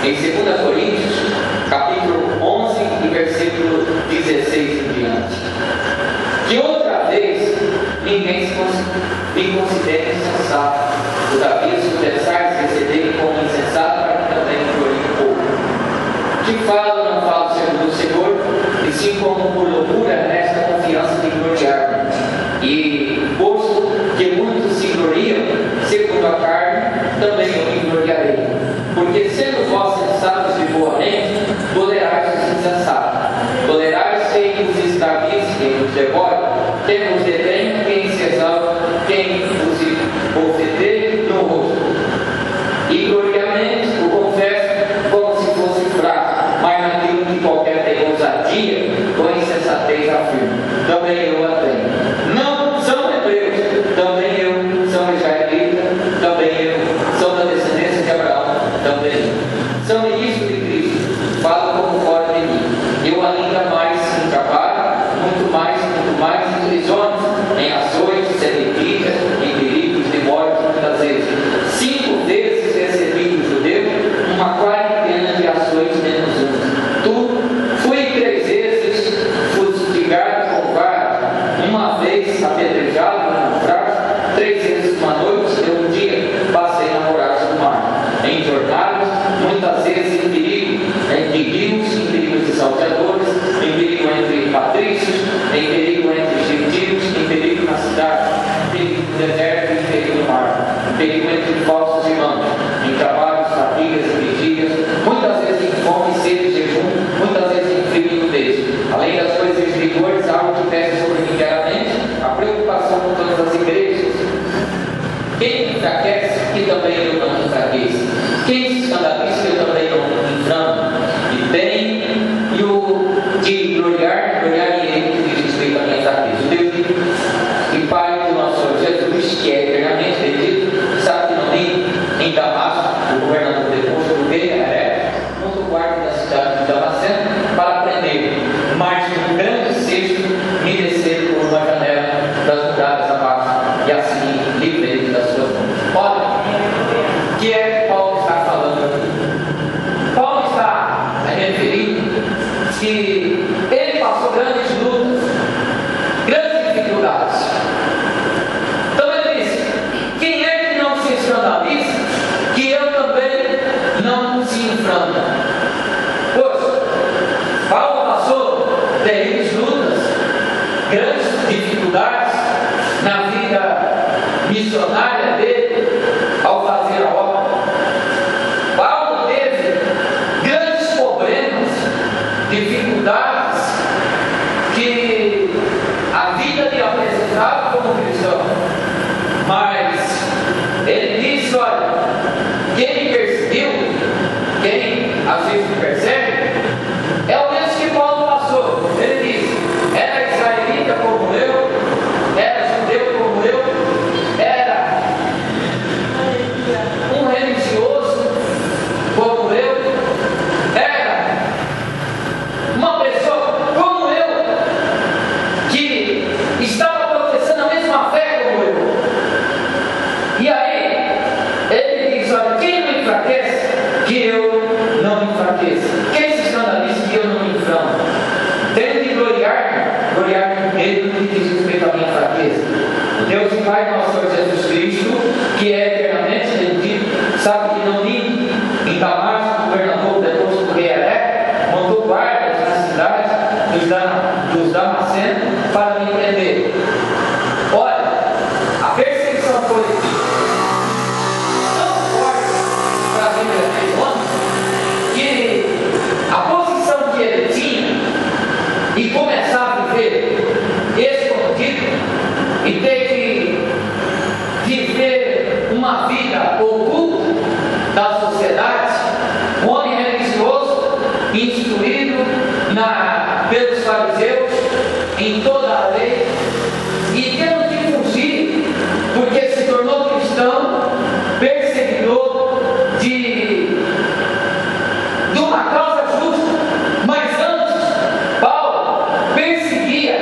em 2 Coríntios, capítulo 11 e versículo 16 em diante. Que outra vez ninguém me considere insensato, todavia se pensares receber como insensato, para que também glorie um pouco. Que falo, não falo segundo o Senhor, e sim como por loucura nesta confiança de gloriar-me. E posto que muitos se gloriam, segundo a carne, também eu me gloriarei. Porque sendo vós sensatos de boa mente, tolerais os insensatos. Tolerais quem vos escravize, quem vos devore, quem vos detém, quem se exalta, quem vos ofender no rosto. E gloriamente o confesso como se fosse fraco, mas naquilo que qualquer tem ousadia ou insensatez afirma. Também eu a tenho. Não são hebreus, também eu. São israelitas, também eu. São da descendência de Abraão, também eu. São ministros de Cristo, falam como fora de mim. Eu ainda mais em trabalho, muito mais em prisões, em açoites, em mentiras, em perigos de morte, muitas vezes. 5 vezes recebi do judeu uma quarentena de açoites menos um. Fui 3 vezes fustigado com vara, uma vez apedrejado no naufrágio, 3 vezes uma noite e um dia passei na voragem do mar. Em jornadas, muitas vezes em perigos de salteadores, em perigo entre patrícios, em perigo entre gentios, em perigo na cidade, em perigo no deserto e em perigo no mar, em perigo entre falsos irmãos, em trabalhos, fadigas e vigílias, muitas vezes em fome, sede e jejum, muitas vezes em frio e nudez. Além das coisas exteriores, algo que pesa sobre mim diariamente, a preocupação com todas as igrejas. Quem me enfraquece, que também eu não me enfraqueço. Quem se escandaliza, que eu também não me inflamo. E bem, e o de gloriar-me-ei, que diz respeito à minha fraqueza. O Deus e Pai do nosso Senhor Jesus, que é eternamente bendito, sabe que não vi em Damasco, o governador deposto do rei, contra o guarda da cidade de Damasceno, para prender, mas um grande cesto me descer por uma janela das muralhas abaixo, e assim livrei das suas mãos. Olha, o que é que Paulo está falando aqui? Paulo está referindo que ele passou grandes lutas, grandes dificuldades. Então ele diz: quem é que não se escandaliza, que eu também não se inflama? Pois, Paulo passou terríveis lutas, grandes dificuldades na vida missionária dele ao fazer a obra. Paulo teve grandes problemas, dificuldades que a vida lhe apresentava como cristão, mas ele disse: olha, quem me perseguiu, quem às vezes me persegue, é o mesmo que Paulo passou. Ele diz: era israelita como eu, era judeu como eu, era um religioso como eu, era uma pessoa como eu, que estava professando a mesma fé como eu. E aí ele diz: olha, quem me enfraquece, que eu não me enfraqueça. Quem se escandaliza, que eu não me inflamo. Tenho de gloriar-me nele no que diz respeito à minha fraqueza. O Deus e Pai nosso Senhor Jesus Cristo, que é eternamente bendito, sabe que não me em Damasco, o governador depois do rei Hereco, mandou guardas na cidade dos Damascenos para me prender. Olha, a perseguição foi tão forte para mim naquele homem, que a posição que ele tinha e começar a viver escondido e ter que viver uma vida oculta da sociedade, um homem religioso, instruído pelos fariseus em toda a lei, e tendo que fugir porque se tornou cristão, perseguidor de uma causa justa. Mas antes, Paulo perseguia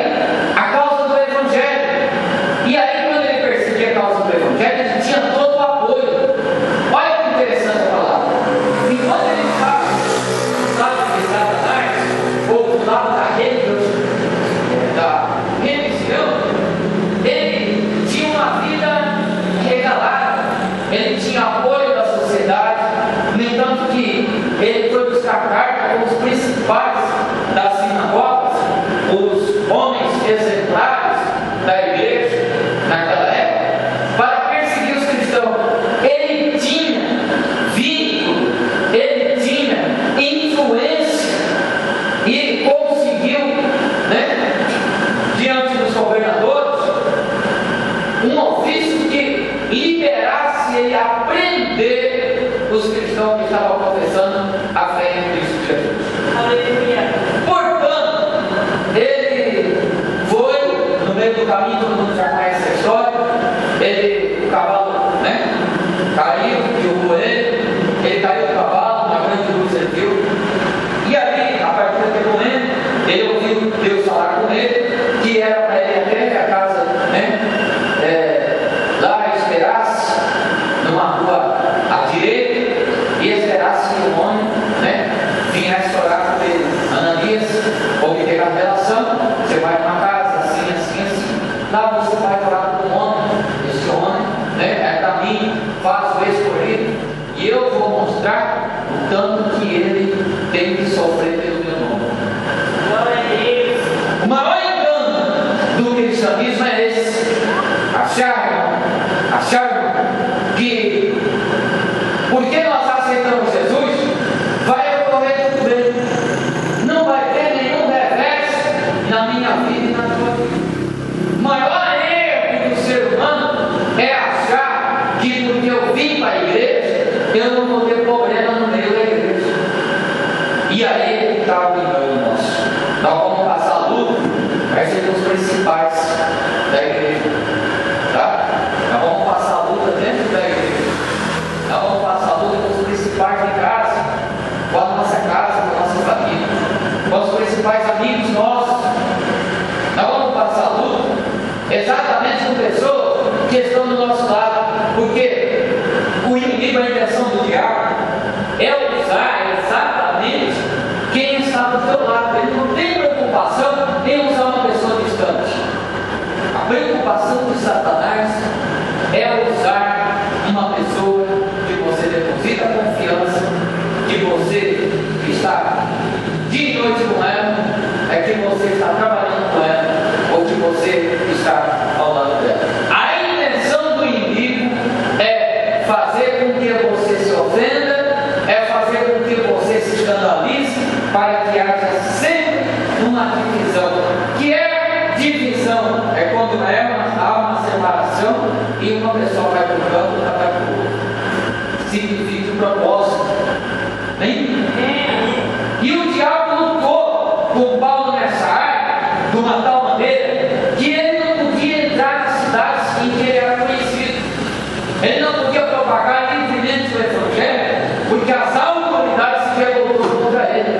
a causa do Evangelho, e aí quando ele perseguia a causa do Evangelho, ele tinha todo o apoio. Olha que interessante a palavra. Enquanto ele estava liberasse ele a prender os cristãos que estavam confessando a fé em Cristo Jesus. Aleluia. Portanto, ele foi no meio do caminho, todo mundo já conhece a história. O cavalo, caiu, derrubou ele caiu do cavalo, uma grande luz ele viu. E ali, a partir daquele momento, ele ouviu Deus falar com ele, que era para ele até a casa, lá esperasse, numa rua à direita, e esperasse que o homem, viesse orar com ele. Ananias, obteve a revelação, você vai numa casa, assim, assim, assim, lá você vai orar com o homem, esse homem, é para mim, faço isso por ele, e eu vou mostrar o tanto que ele tem que sofrer pelo meu nome. Glória a Deus. O maior engano do cristianismo é esse: achar que porque nós aceitamos Jesus, vai ocorrer tudo bem. Não vai ter nenhum revés na minha vida e na tua vida. O maior erro do ser humano é achar que porque eu vim para a igreja, eu não vou ter problema no meio da igreja. E aí está o engano nosso. Nós vamos passar luta, vai ser os principais da igreja. Tá? Nós vamos passar luta dentro da igreja. Nós vamos passar luta com os principais de casa, com a nossa casa, com a nossa família, com os principais amigos nossos. Nós vamos passar luta exatamente com pessoas que estão do nosso lado. Porque o inimigo, a intenção do diabo é usar exatamente quem está do teu lado. Ele não tem preocupação em usar uma pessoa distante. A preocupação de Satanás é usar uma pessoa que você deposita confiança, que você está dia e noite com ela, que você está trabalhando com ela, ou que você está ao lado dela. A intenção do inimigo é fazer com que você se ofenda, é fazer com que você se escandalize, para que haja sempre uma divisão. Que é divisão? É quando há uma separação e uma pessoa vai para o campo e outra vai para o outro. Significa o propósito. E o diabo lutou com Paulo nessa área de uma tal maneira que ele não podia entrar nas cidades em que ele era conhecido. Ele não podia propagar livremente o Evangelho, porque as autoridades se revoltaram contra ele.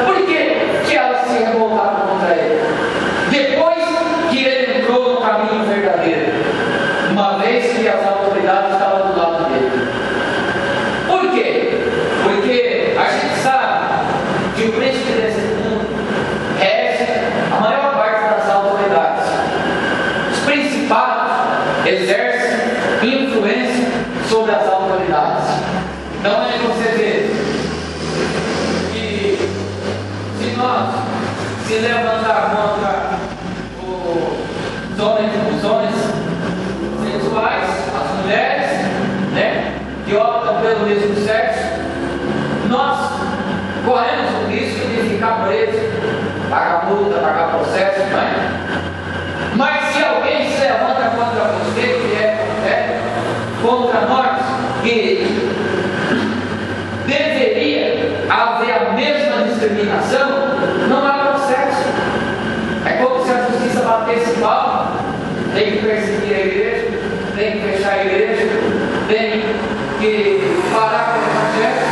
Por que elas se revoltaram contra ele? Depois que ele entrou no caminho verdadeiro, uma vez que as autoridades estavam do lado dele. Por quê? Porque a gente sabe que o príncipe desse mundo rege a maior parte das autoridades. Os principados exercem influência sobre as autoridades. Então aí você vê que se nós se levantar contra os homens sexuais, as mulheres, que optam pelo mesmo sexo, nós corremos o risco de ficar preso, pagar multa, pagar processo, Mas se alguém se levanta contra você, que contra nós, que deveria haver a mesma discriminação, não há processo. É como se a justiça batesse palma, tem que perseguir a igreja, tem que fechar a igreja, tem que parar com o processo.